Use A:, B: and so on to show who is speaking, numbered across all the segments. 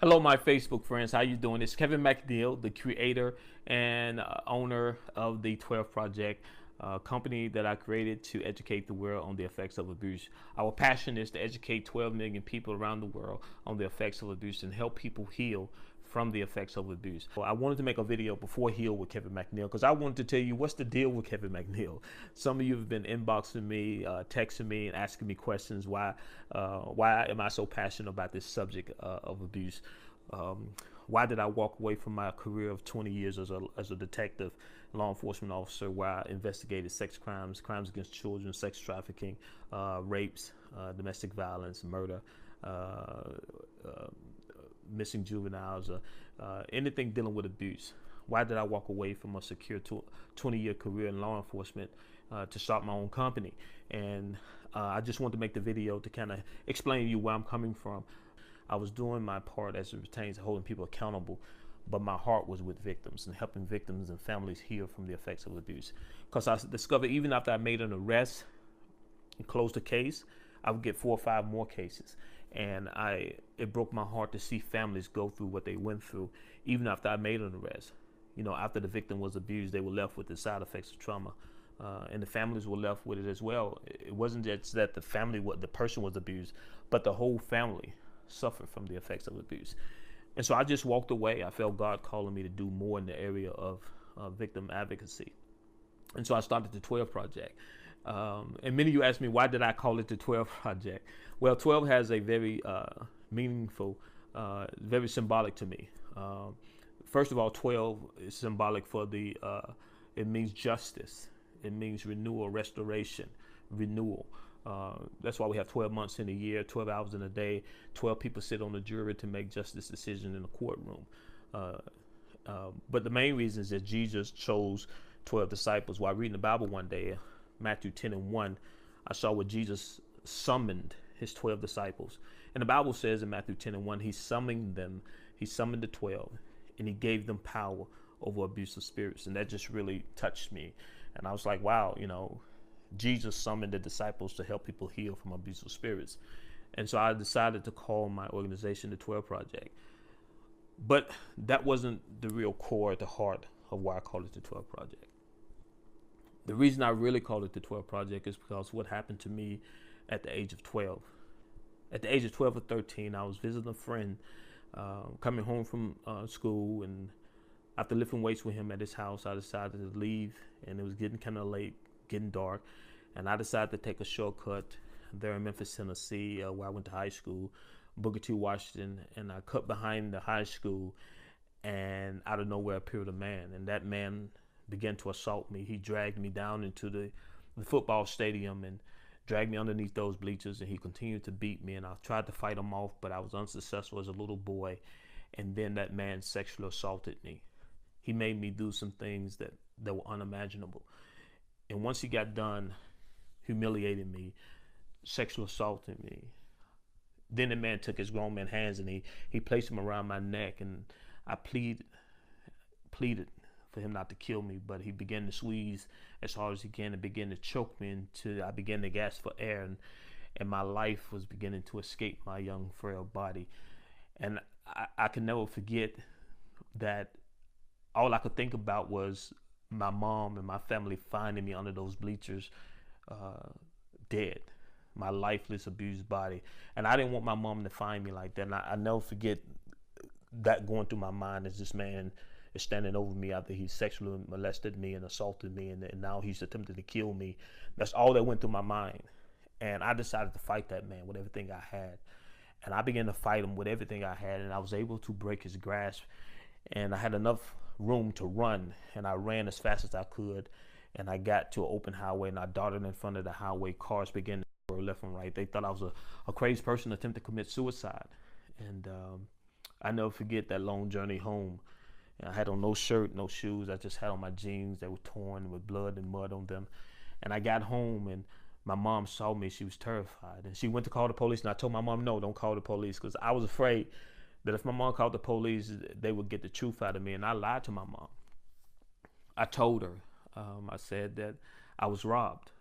A: Hello, my Facebook friends. How you doing? It's Kevin McNeil, the creator and owner of the 12 Project, company that I created to educate the world on the effects of abuse. Our passion is to educate 12 million people around the world on the effects of abuse and help people heal from the effects of abuse. Well, I wanted to make a video before Heal with Kevin McNeil because I wanted to tell you what's the deal with Kevin McNeil. Some of you have been inboxing me, texting me, and asking me questions. Why am I so passionate about this subject of abuse? Why did I walk away from my career of 20 years as a detective, law enforcement officer, where I investigated sex crimes, crimes against children, sex trafficking, rapes, domestic violence, murder, missing juveniles, anything dealing with abuse? Why did I walk away from a secure 20-year career in law enforcement to start my own company? And I just wanted to make the video to kind of explain to you where I'm coming from. I was doing my part as it pertains to holding people accountable, but my heart was with victims and helping victims and families heal from the effects of abuse. Because I discovered even after I made an arrest and closed the case, I would get 4 or 5 more cases. And it broke my heart to see families go through what they went through, even after I made an arrest. You know, after the victim was abused, they were left with the side effects of trauma. And the families were left with it as well. It wasn't just that the person was abused, but the whole family suffered from the effects of abuse. And so I just walked away. I felt God calling me to do more in the area of victim advocacy. And so I started the 12 Project. And many of you asked me, why did I call it the 12 Project? Well, 12 has a very meaningful, very symbolic to me. First of all, 12 is symbolic for it means justice. It means renewal, restoration, renewal. That's why we have 12 months in a year, 12 hours in a day. 12 people sit on the jury to make justice decisions in the courtroom. But the main reason is that Jesus chose 12 disciples. While reading the Bible one day, Matthew 10:1, I saw where Jesus summoned his 12 disciples. And the Bible says in Matthew 10:1, he summoned the 12, and he gave them power over abusive spirits. And that just really touched me. And I was like, wow, you know, Jesus summoned the disciples to help people heal from abusive spirits. And so I decided to call my organization the 12 Project. But that wasn't the real core at the heart of why I called it the 12 Project. The reason I really called it the 12 Project is because what happened to me at the age of 12. At the age of 12 or 13, I was visiting a friend, coming home from school, and after lifting weights with him at his house, I decided to leave, and it was getting kind of late, getting dark, and I decided to take a shortcut there in Memphis, Tennessee, where I went to high school, Booker T. Washington, and I cut behind the high school, and out of nowhere appeared a man, and that man began to assault me. He dragged me down into the football stadium and dragged me underneath those bleachers, and he continued to beat me, and I tried to fight him off, but I was unsuccessful as a little boy. And then that man sexually assaulted me. He made me do some things that were unimaginable. And once he got done humiliating me, sexual assaulting me, then the man took his grown man hands and he placed them around my neck, and I pleaded for him not to kill me, but he began to squeeze as hard as he can and began to choke me until I began to gasp for air, and my life was beginning to escape my young, frail body. And I can never forget that all I could think about was my mom and my family finding me under those bleachers, dead, my lifeless, abused body. And I didn't want my mom to find me like that. And I never forget that going through my mind as this man is standing over me after he sexually molested me and assaulted me, and now he's attempting to kill me. That's all that went through my mind. And I decided to fight that man with everything I had. And I began to fight him with everything I had, and I was able to break his grasp. And I had enough room to run, and I ran as fast as I could, and I got to an open highway, and I darted in front of the highway. Cars began to go left and right. They thought I was a crazy person attempting to commit suicide. And I never forget that long journey home. And I had on no shirt, no shoes. I just had on my jeans that were torn with blood and mud on them. And I got home, and my mom saw me. She was terrified, and she went to call the police. And I told my mom, no, don't call the police, because I was afraid that if my mom called the police, they would get the truth out of me. And I lied to my mom. I told her, I said that I was robbed.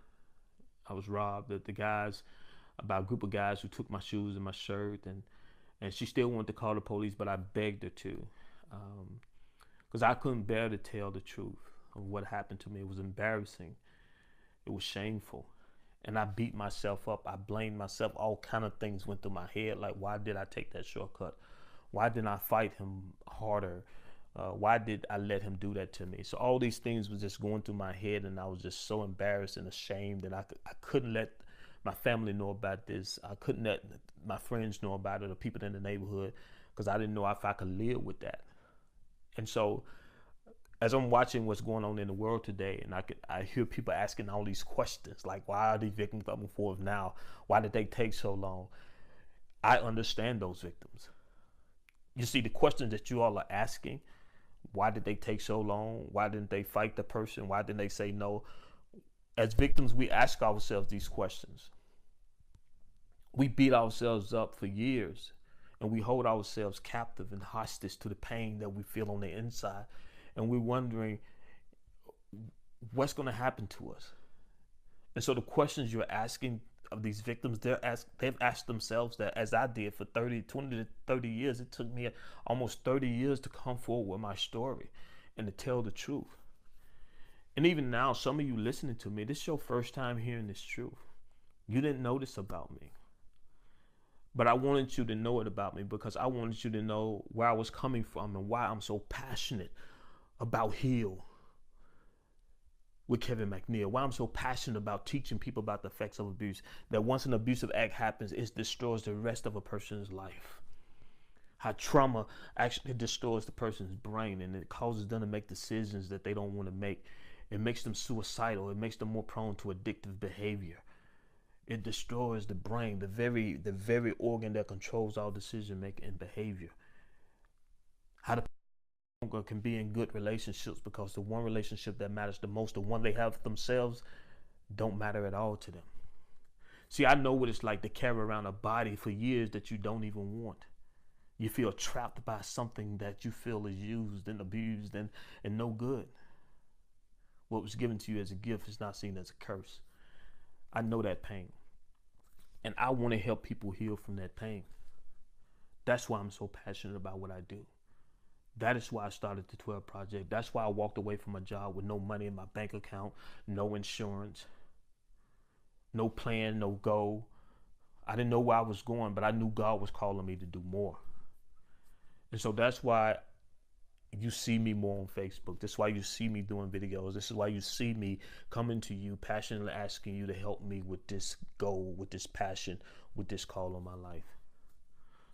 A: I was robbed. That the guys, about a group of guys who took my shoes and my shirt, and And she still wanted to call the police, but I begged her to, because I couldn't bear to tell the truth of what happened to me. It was embarrassing. It was shameful. And I beat myself up. I blamed myself. All kind of things went through my head. Like, why did I take that shortcut? Why didn't I fight him harder? Why did I let him do that to me? So all these things was just going through my head, and I was just so embarrassed and ashamed that I couldn't let my family know about this. I couldn't let my friends know about it, or people in the neighborhood, because I didn't know if I could live with that. And so as I'm watching what's going on in the world today, and I hear people asking all these questions, like, why are these victims coming forward now? Why did they take so long? I understand those victims. You see, the questions that you all are asking, why did they take so long? Why didn't they fight the person? Why didn't they say no? As victims, we ask ourselves these questions. We beat ourselves up for years, and we hold ourselves captive and hostage to the pain that we feel on the inside. And we're wondering what's going to happen to us. And so the questions you're asking of these victims, they've asked themselves that, as I did for 20 to 30 years. It took me almost 30 years to come forward with my story and to tell the truth. And even now, some of you listening to me, this is your first time hearing this truth. You didn't know this about me. But I wanted you to know it about me, because I wanted you to know where I was coming from and why I'm so passionate about Heal with Kevin McNeil, why I'm so passionate about teaching people about the effects of abuse, that once an abusive act happens, it destroys the rest of a person's life. How trauma actually destroys the person's brain, and it causes them to make decisions that they don't want to make. It makes them suicidal. It makes them more prone to addictive behavior. It destroys the brain, the very organ that controls all decision making and behavior. How the can be in good relationships, because the one relationship that matters the most, the one they have themselves, don't matter at all to them. See, I know what it's like to carry around a body for years that you don't even want. You feel trapped by something that you feel is used and abused and no good. What was given to you as a gift is not seen as a curse. I know that pain. And I want to help people heal from that pain. That's why I'm so passionate about what I do. That is why I started the 12 Project. That's why I walked away from a job with no money in my bank account, no insurance, no plan, no goal. I didn't know where I was going, but I knew God was calling me to do more. And so that's why you see me more on Facebook. That's why you see me doing videos. This is why you see me coming to you, passionately asking you to help me with this goal, with this passion, with this call on my life.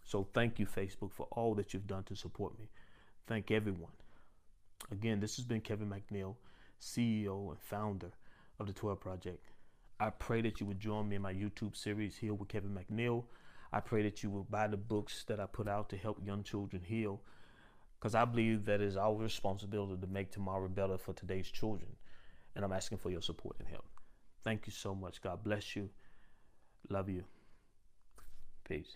A: So thank you, Facebook, for all that you've done to support me. Thank everyone. Again, this has been Kevin McNeil, CEO and founder of the 12 Project. I pray that you would join me in my YouTube series, Heal with Kevin McNeil. I pray that you will buy the books that I put out to help young children heal, because I believe that it's our responsibility to make tomorrow better for today's children. And I'm asking for your support and help. Thank you so much. God bless you. Love you. Peace.